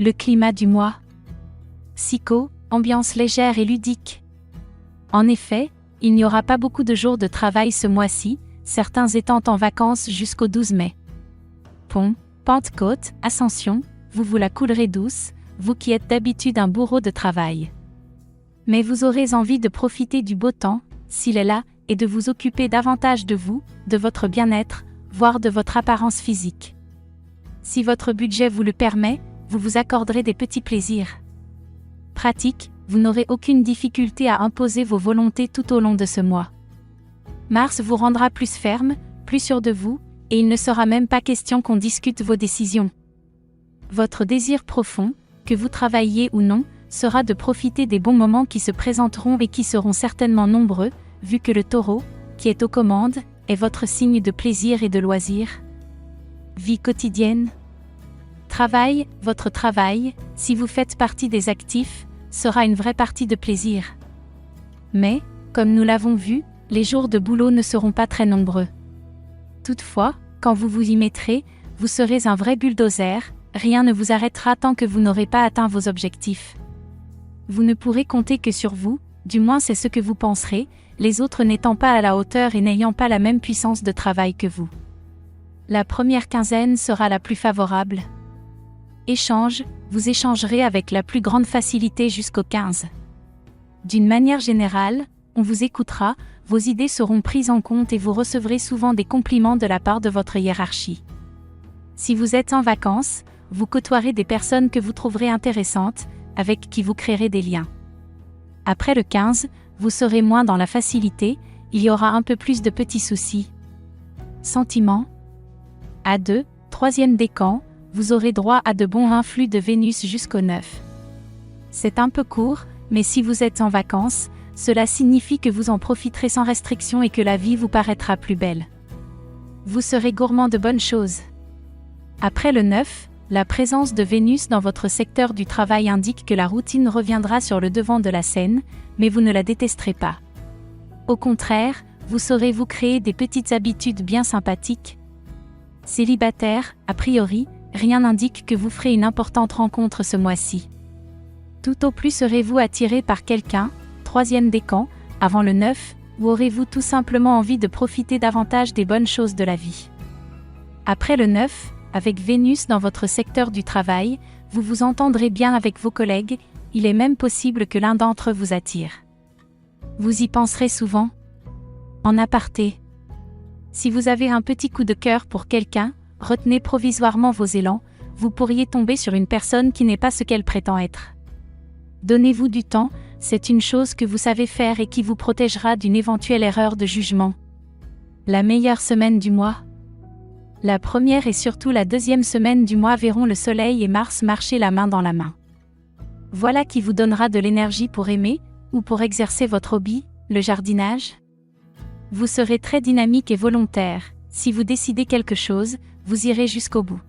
Le climat du mois. Psycho, ambiance légère et ludique. En effet, il n'y aura pas beaucoup de jours de travail ce mois-ci, certains étant en vacances jusqu'au 12 mai. Pont, Pentecôte, Ascension, vous la coulerez douce, vous qui êtes d'habitude un bourreau de travail. Mais vous aurez envie de profiter du beau temps, s'il est là, et de vous occuper davantage de vous, de votre bien-être, voire de votre apparence physique. Si votre budget vous le permet, vous vous accorderez des petits plaisirs. Pratique, vous n'aurez aucune difficulté à imposer vos volontés tout au long de ce mois. Mars vous rendra plus ferme, plus sûr de vous, et il ne sera même pas question qu'on discute vos décisions. Votre désir profond, que vous travailliez ou non, sera de profiter des bons moments qui se présenteront et qui seront certainement nombreux, vu que le Taureau, qui est aux commandes, est votre signe de plaisir et de loisir. Vie quotidienne. Travail, votre travail, si vous faites partie des actifs, sera une vraie partie de plaisir. Mais, comme nous l'avons vu, les jours de boulot ne seront pas très nombreux. Toutefois, quand vous vous y mettrez, vous serez un vrai bulldozer, rien ne vous arrêtera tant que vous n'aurez pas atteint vos objectifs. Vous ne pourrez compter que sur vous, du moins c'est ce que vous penserez, les autres n'étant pas à la hauteur et n'ayant pas la même puissance de travail que vous. La première quinzaine sera la plus favorable. Échange, vous échangerez avec la plus grande facilité jusqu'au 15. D'une manière générale, on vous écoutera, vos idées seront prises en compte et vous recevrez souvent des compliments de la part de votre hiérarchie. Si vous êtes en vacances, vous côtoierez des personnes que vous trouverez intéressantes, avec qui vous créerez des liens. Après le 15, vous serez moins dans la facilité, il y aura un peu plus de petits soucis. Sentiments. À 2, troisième décan, vous aurez droit à de bons influx de Vénus jusqu'au 9. C'est un peu court, mais si vous êtes en vacances, cela signifie que vous en profiterez sans restriction et que la vie vous paraîtra plus belle. Vous serez gourmand de bonnes choses. Après le 9, la présence de Vénus dans votre secteur du travail indique que la routine reviendra sur le devant de la scène, mais vous ne la détesterez pas. Au contraire, vous saurez vous créer des petites habitudes bien sympathiques. Célibataire, a priori, rien n'indique que vous ferez une importante rencontre ce mois-ci. Tout au plus serez-vous attiré par quelqu'un, troisième décan, avant le 9, ou aurez-vous tout simplement envie de profiter davantage des bonnes choses de la vie. Après le 9, avec Vénus dans votre secteur du travail, vous vous entendrez bien avec vos collègues, il est même possible que l'un d'entre eux vous attire. Vous y penserez souvent. En aparté. Si vous avez un petit coup de cœur pour quelqu'un, retenez provisoirement vos élans, vous pourriez tomber sur une personne qui n'est pas ce qu'elle prétend être. Donnez-vous du temps, c'est une chose que vous savez faire et qui vous protégera d'une éventuelle erreur de jugement. La meilleure semaine du mois. La première et surtout la deuxième semaine du mois verront le Soleil et Mars marcher la main dans la main. Voilà qui vous donnera de l'énergie pour aimer, ou pour exercer votre hobby, le jardinage. Vous serez très dynamique et volontaire, si vous décidez quelque chose, vous irez jusqu'au bout.